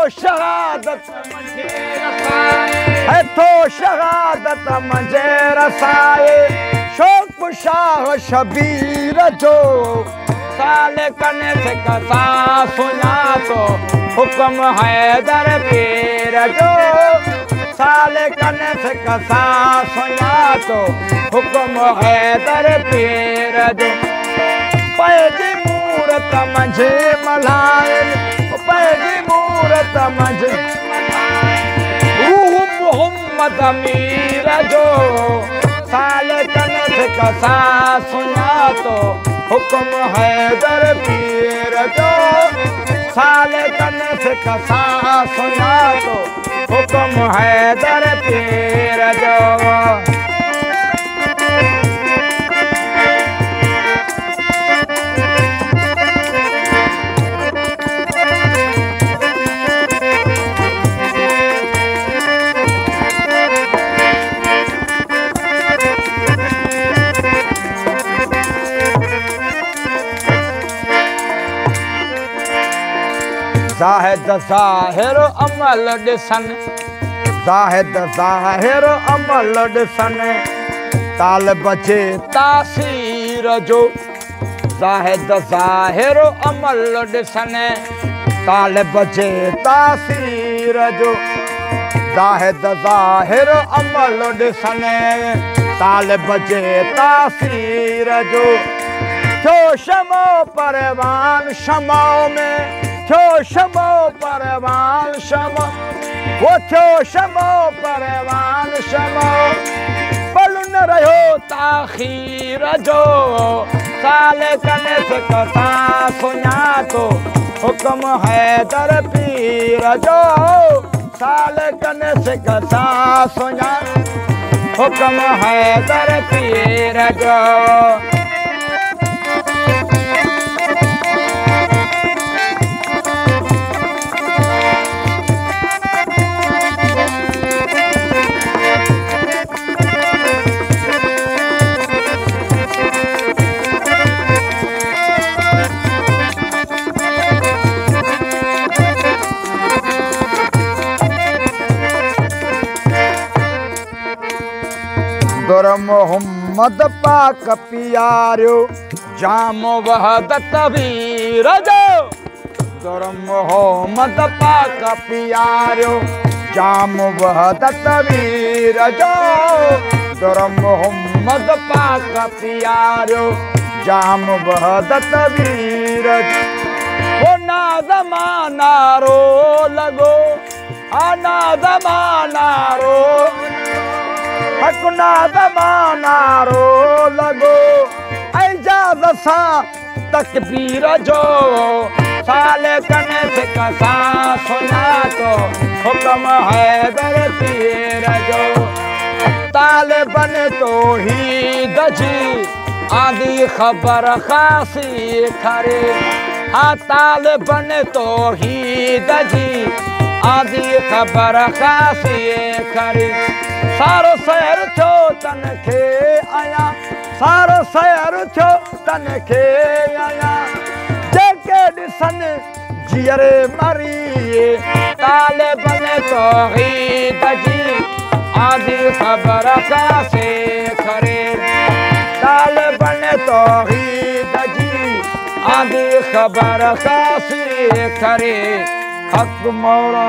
शहादत है तो शहादत मुझे रसाए शौक शाह शबीर जो साले कने से कसा सुना तो हुक्म हैदर पीर जो साले कने से कसा सुना तो हुक्म हैदर पीर जो पैदी मूरत मुझे मलाए पैदी मूरत मुझे रूह मोहम्मद अमीर जो साले कने से कसा सुना तो हुक्म हैदर पीर जो साले कने से कसा सुना तो हुक्म हैदर पीर जो ज़ाहिद ज़ाहिर अमल ॾिसन ज़ाहिद ज़ाहिर अमल ॾिसन तालिब जे तासीर जो ज़ाहिद ज़ाहिर अमल ॾिसन तालिब जे तासीर जो ज़ाहिद ज़ाहिर अमल ॾिसन तालिब जे तासीर जो थियो शमो परवान शमो में थियो शमो परवान शमो वो थियो शमो परवान शमो पल न रहो ताखीर जो साले कने से कसा सुना तो हुक्म हैदर पीर जो साले कने से कसा सुना हुक्म हैदर पीर जो दुर मोहम्मद पाक पियारियो जाम वहदत वीर जो दुर मोहम्मद पाक पियारियो जाम वहदत वीर जो दुर मोहम्मद पाक पियारियो जाम वहदत वीर वो ना ज़माना रो लगो आना ज़माना रो हकुना ज़माना रो लगो एजाज़ सा तकबीर जो साले कने से कसा सुना तो हुक्म हैदर पीर जो तालिबन तौहीद जी आदि खबर खासी खरे हाँ तालिबन तौहीद जी आदि खबर खासी खरे सारो सैर थो तन खे आया सारो सैर थो तन खे आया जेके ॾिसन जीअरे मरी तालिबन तौहीद जी आदि खबर कासे खरे तालिबन तौहीद जी आदि खबर कासे खरे हक मौला